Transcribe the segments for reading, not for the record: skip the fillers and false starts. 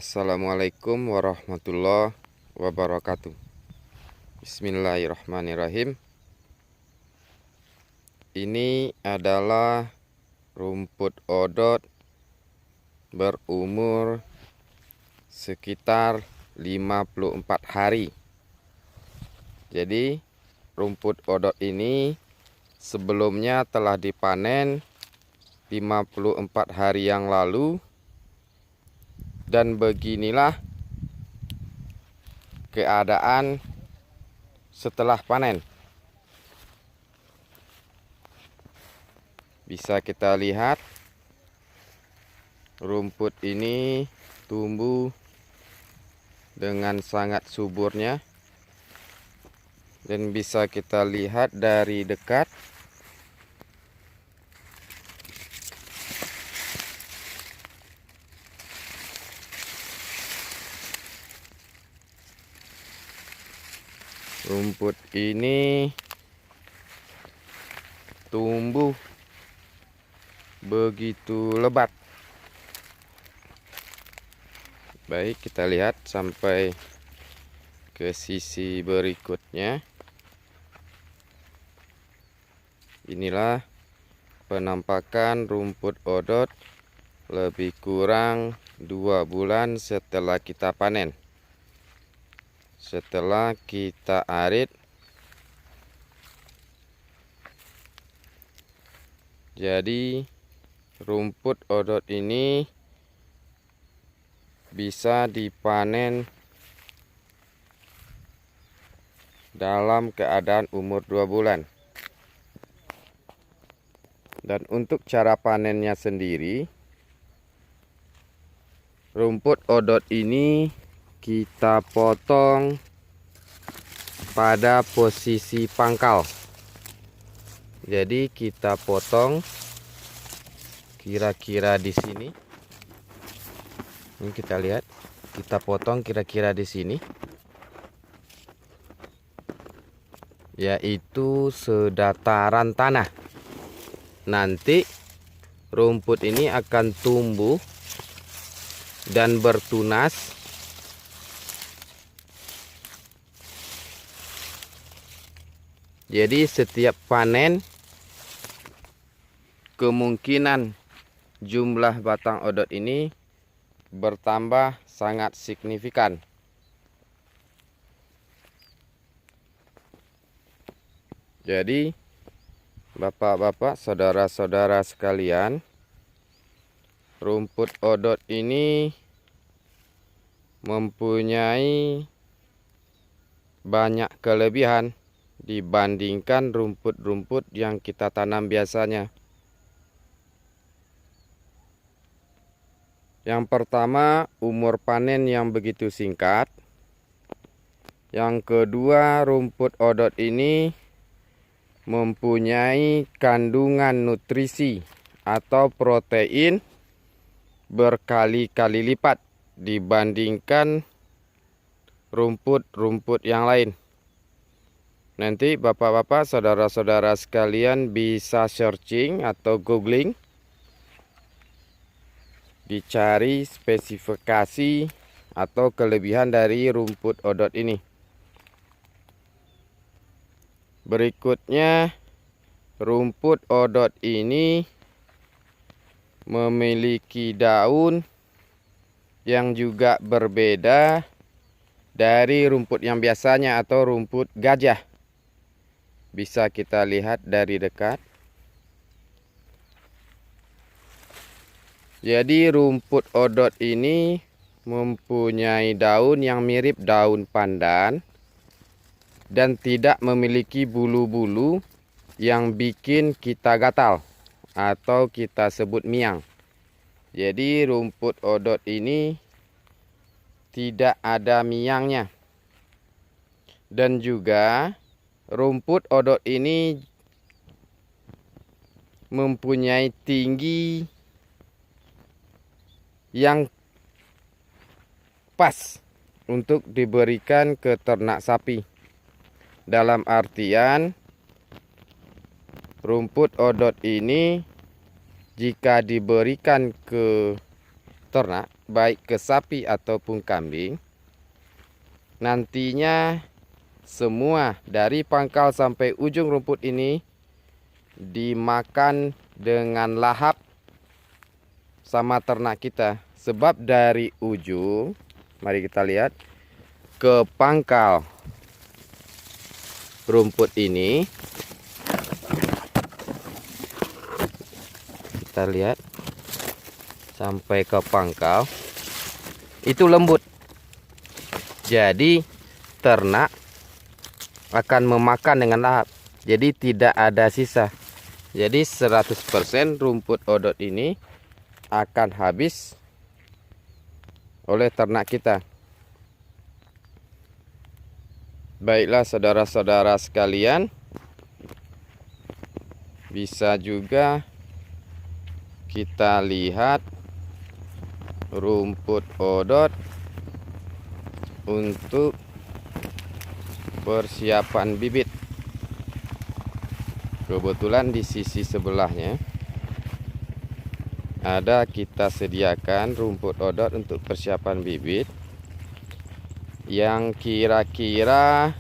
Assalamualaikum warahmatullahi wabarakatuh. Bismillahirrahmanirrahim. Ini adalah rumput odot berumur sekitar 54 hari. Jadi rumput odot ini sebelumnya telah dipanen 54 hari yang lalu. Dan beginilah keadaan setelah panen. Bisa kita lihat rumput ini tumbuh dengan sangat suburnya. Dan bisa kita lihat dari dekat rumput ini tumbuh begitu lebat. Baik, kita lihat sampai ke sisi berikutnya. Inilah penampakan rumput odot lebih kurang 2 bulan setelah kita panen. Setelah kita arit, jadi rumput odot ini bisa dipanen dalam keadaan umur 2 bulan. Dan untuk cara panennya sendiri, rumput odot ini kita potong pada posisi pangkal. Jadi kita potong kira-kira di sini. Ini kita lihat, kita potong kira-kira di sini, yaitu sedataran tanah. Nanti rumput ini akan tumbuh dan bertunas jadi setiap panen kemungkinan jumlah batang odot ini bertambah sangat signifikan. Jadi bapak-bapak, saudara-saudara sekalian, rumput odot ini mempunyai banyak kelebihan dibandingkan rumput-rumput yang kita tanam biasanya. Yang pertama, umur panen yang begitu singkat. Yang kedua, rumput odot ini mempunyai kandungan nutrisi atau protein berkali-kali lipat dibandingkan rumput-rumput yang lain. Nanti bapak-bapak, saudara-saudara sekalian bisa searching atau googling, dicari spesifikasi atau kelebihan dari rumput odot ini. Berikutnya, rumput odot ini memiliki daun yang juga berbeda dari rumput yang biasanya atau rumput gajah. Bisa kita lihat dari dekat. Jadi rumput odot ini mempunyai daun yang mirip daun pandan dan tidak memiliki bulu-bulu yang bikin kita gatal atau kita sebut miang. Jadi rumput odot ini tidak ada miangnya. Dan juga rumput odot ini mempunyai tinggi yang pas untuk diberikan ke ternak sapi. Dalam artian, rumput odot ini jika diberikan ke ternak baik ke sapi ataupun kambing, nantinya semua dari pangkal sampai ujung rumput ini dimakan dengan lahap sama ternak kita. Sebab dari ujung, mari kita lihat, ke pangkal rumput ini, kita lihat sampai ke pangkal itu lembut. Jadi ternak akan memakan dengan lahap. Jadi tidak ada sisa. Jadi 100% rumput odot ini akan habis oleh ternak kita. Baiklah saudara-saudara sekalian, bisa juga kita lihat rumput odot untuk persiapan bibit. Kebetulan di sisi sebelahnya ada kita sediakan rumput odot untuk persiapan bibit yang kira-kira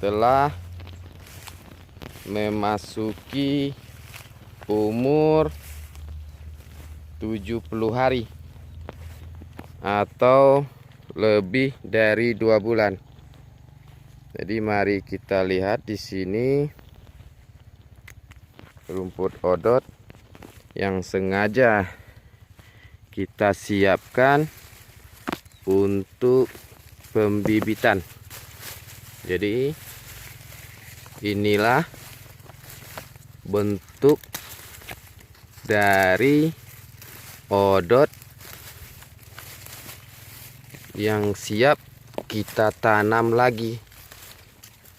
telah memasuki umur 70 hari atau lebih dari 2 bulan. Jadi mari kita lihat di sini rumput odot yang sengaja kita siapkan untuk pembibitan. Jadi inilah bentuk dari odot yang siap kita tanam lagi.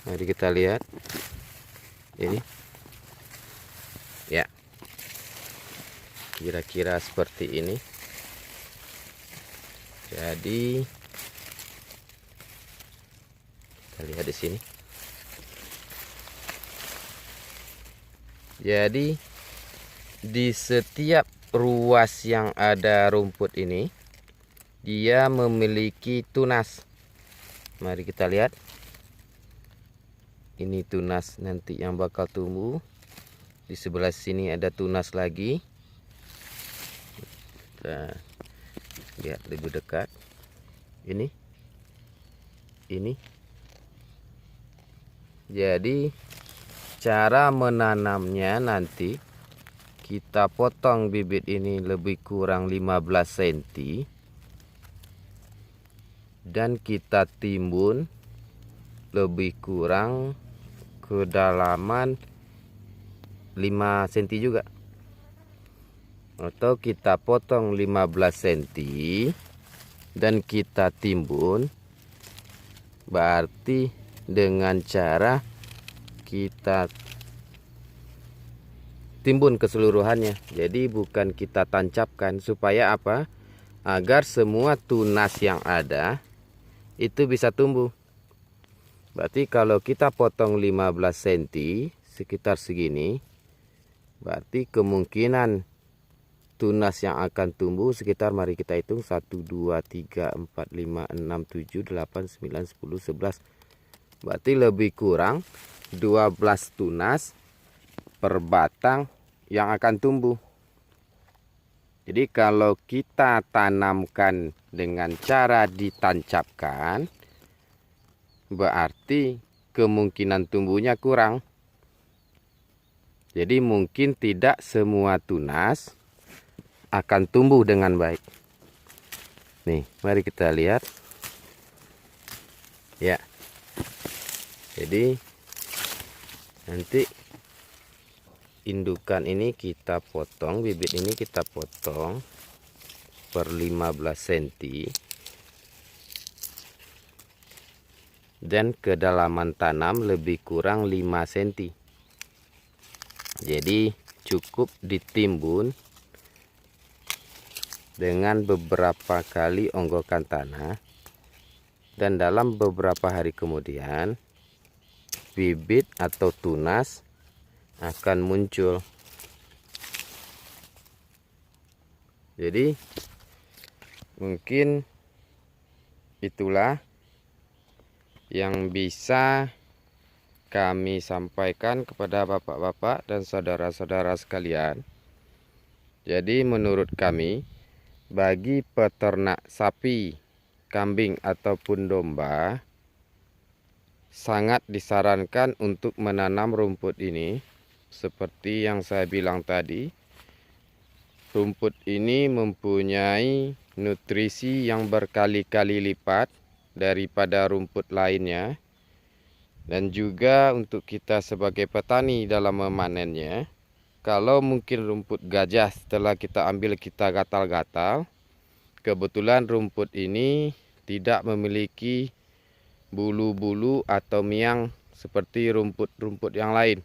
Mari kita lihat ini ya, kira-kira seperti ini. Jadi kita lihat di sini. Jadi di setiap ruas yang ada rumput ini, dia memiliki tunas. Mari kita lihat. Ini tunas nanti yang bakal tumbuh. Di sebelah sini ada tunas lagi. Kita lihat lebih dekat. Ini. Jadi cara menanamnya nanti kita potong bibit ini lebih kurang 15 cm dan kita timbun lebih kurang kedalaman 5 cm juga, atau kita potong 15 cm dan kita timbun, berarti dengan cara kita timbun keseluruhannya. Jadi bukan kita tancapkan. Supaya apa? Agar semua tunas yang ada itu bisa tumbuh. Berarti kalau kita potong 15 cm sekitar segini, berarti kemungkinan tunas yang akan tumbuh sekitar, mari kita hitung, 1, 2, 3, 4, 5, 6, 7, 8, 9, 10, 11. Berarti lebih kurang 12 tunas per batang yang akan tumbuh. Jadi kalau kita tanamkan dengan cara ditancapkan, berarti kemungkinan tumbuhnya kurang. Jadi mungkin tidak semua tunas akan tumbuh dengan baik. Nih, mari kita lihat. Ya. Jadi nanti indukan ini kita potong, bibit ini kita potong per 15 cm. Dan kedalaman tanam lebih kurang 5 cm. Jadi cukup ditimbun dengan beberapa kali onggokan tanah, dan dalam beberapa hari kemudian bibit atau tunas akan muncul. Jadi Mungkin itulah yang bisa kami sampaikan kepada bapak-bapak dan saudara-saudara sekalian. Jadi menurut kami, bagi peternak sapi, kambing ataupun domba, sangat disarankan untuk menanam rumput ini. Seperti yang saya bilang tadi, rumput ini mempunyai nutrisi yang berkali-kali lipat daripada rumput lainnya. Dan juga untuk kita sebagai petani dalam memanennya, kalau mungkin rumput gajah setelah kita ambil kita gatal-gatal, kebetulan rumput ini tidak memiliki bulu-bulu atau miang seperti rumput-rumput yang lain.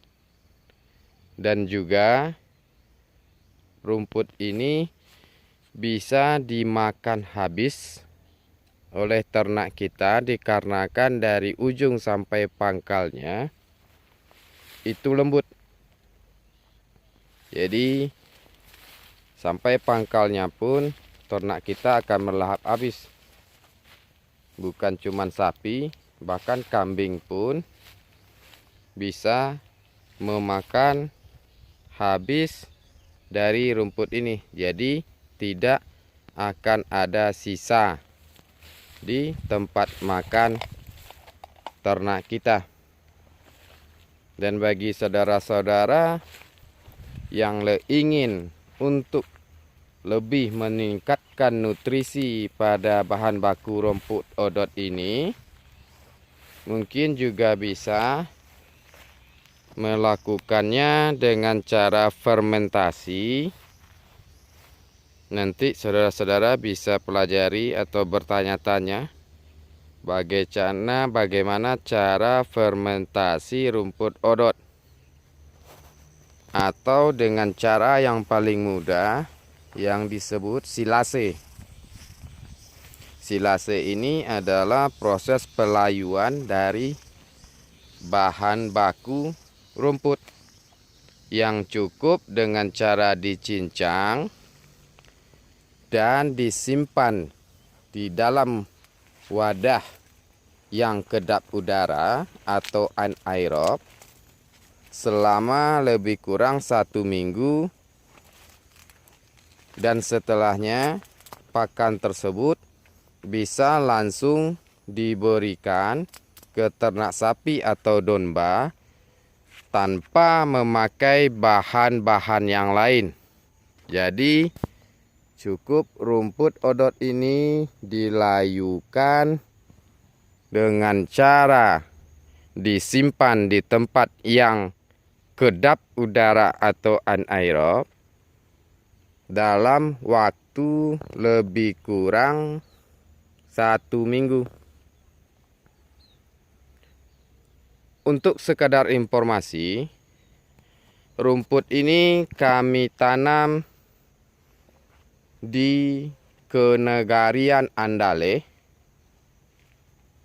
Dan juga rumput ini bisa dimakan habis oleh ternak kita dikarenakan dari ujung sampai pangkalnya itu lembut. Jadi sampai pangkalnya pun ternak kita akan melahap habis. Bukan cuma sapi, bahkan kambing pun bisa memakan habis dari rumput ini. Jadi tidak akan ada sisa di tempat makan ternak kita. Dan bagi saudara-saudara yang ingin untuk lebih meningkatkan nutrisi pada bahan baku rumput odot ini, mungkin juga bisa melakukannya dengan cara fermentasi. Nanti saudara-saudara bisa pelajari atau bertanya-tanya bagaimana cara fermentasi rumput odot. Atau dengan cara yang paling mudah yang disebut silase. Silase ini adalah proses pelayuan dari bahan baku rumput yang cukup dengan cara dicincang dan disimpan di dalam wadah yang kedap udara atau anaerob selama lebih kurang 1 minggu. Dan setelahnya pakan tersebut bisa langsung diberikan ke ternak sapi atau domba tanpa memakai bahan-bahan yang lain. Jadi cukup rumput odot ini dilayukan dengan cara disimpan di tempat yang kedap udara atau anaerob dalam waktu lebih kurang 1 minggu. Untuk sekadar informasi, rumput ini kami tanam di Kenegarian Andale,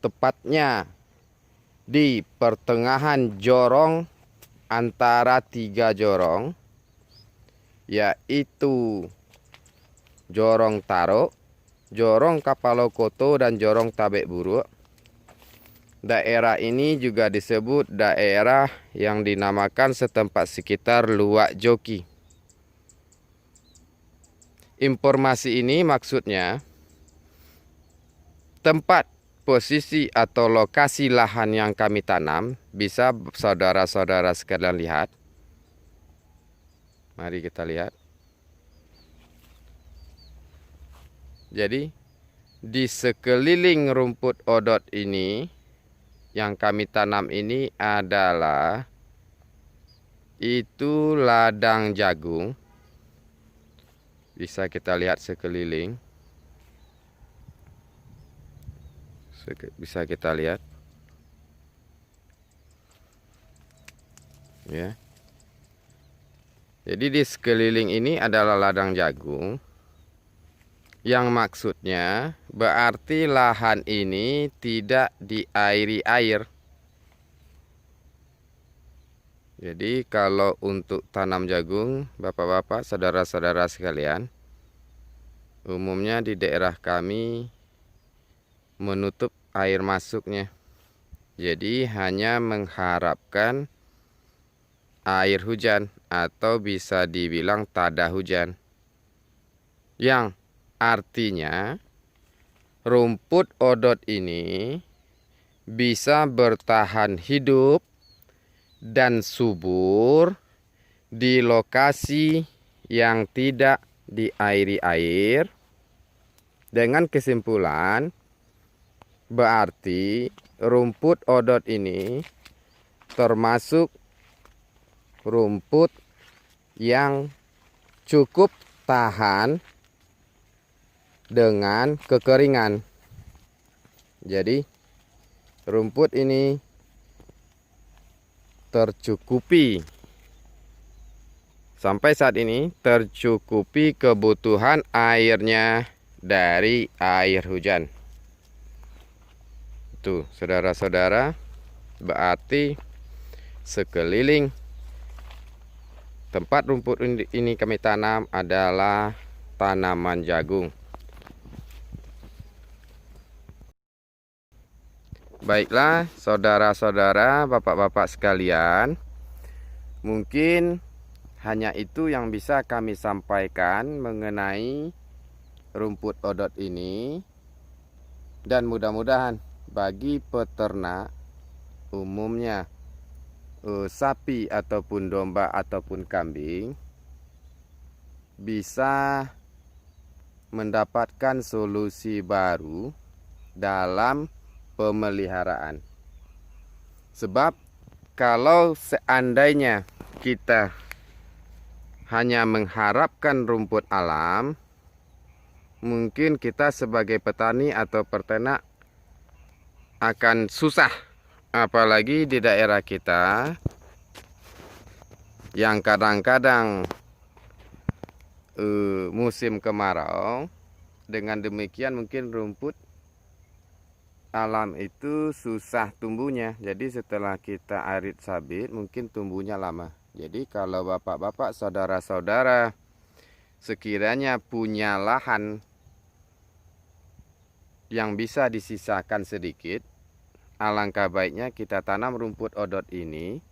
tepatnya di pertengahan jorong antara 3 jorong, yaitu Jorong Taro, Jorong Kapalokoto, dan Jorong Tabek Buruk. Daerah ini juga disebut daerah yang dinamakan setempat sekitar Luwak Joki. Informasi ini maksudnya tempat, posisi atau lokasi lahan yang kami tanam bisa saudara-saudara sekalian lihat. Mari kita lihat. Jadi di sekeliling rumput odot ini yang kami tanam ini adalah itu ladang jagung. Bisa kita lihat sekeliling. Bisa kita lihat. Ya. Jadi di sekeliling ini adalah ladang jagung. Yang maksudnya berarti lahan ini tidak diairi air. Jadi kalau untuk tanam jagung, bapak-bapak, saudara-saudara sekalian, Umumnya di daerah kami menutup air masuknya. Jadi hanya mengharapkan air hujan atau bisa dibilang tada hujan. Yang artinya rumput odot ini bisa bertahan hidup dan subur di lokasi yang tidak diairi air. Dengan kesimpulan, berarti rumput odot ini termasuk rumput yang cukup tahan dengan kekeringan. Jadi rumput ini tercukupi, sampai saat ini tercukupi kebutuhan airnya dari air hujan. Tuh, saudara-saudara, berarti sekeliling tempat rumput ini kami tanam adalah tanaman jagung. Baiklah, saudara-saudara, bapak-bapak sekalian, mungkin hanya itu yang bisa kami sampaikan mengenai rumput odot ini. Dan mudah-mudahan bagi peternak umumnya sapi ataupun domba ataupun kambing bisa mendapatkan solusi baru dalam pemeliharaan. Sebab kalau seandainya kita hanya mengharapkan rumput alam, mungkin kita sebagai petani atau peternak akan susah. Apalagi di daerah kita yang kadang-kadang musim kemarau. Dengan demikian mungkin rumput alam itu susah tumbuhnya. Jadi setelah kita arit sabit mungkin tumbuhnya lama. Jadi kalau bapak-bapak, saudara-saudara sekiranya punya lahan yang bisa disisakan sedikit, alangkah baiknya kita tanam rumput odot ini,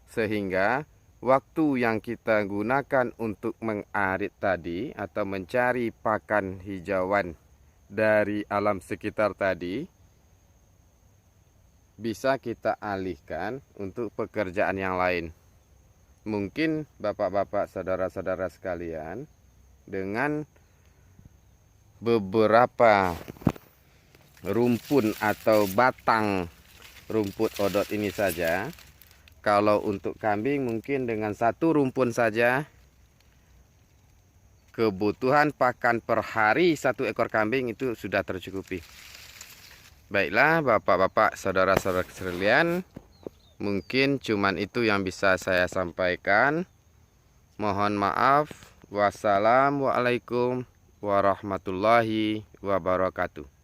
sehingga waktu yang kita gunakan untuk mengarit tadi atau mencari pakan hijauan dari alam sekitar tadi bisa kita alihkan untuk pekerjaan yang lain. Mungkin bapak-bapak, saudara-saudara sekalian, dengan beberapa rumpun atau batang rumput odot ini saja, kalau untuk kambing mungkin dengan satu rumpun saja kebutuhan pakan per hari satu ekor kambing itu sudah tercukupi. Baiklah bapak-bapak, saudara-saudara sekalian, mungkin cuman itu yang bisa saya sampaikan. Mohon maaf. Wassalamualaikum warahmatullahi wabarakatuh.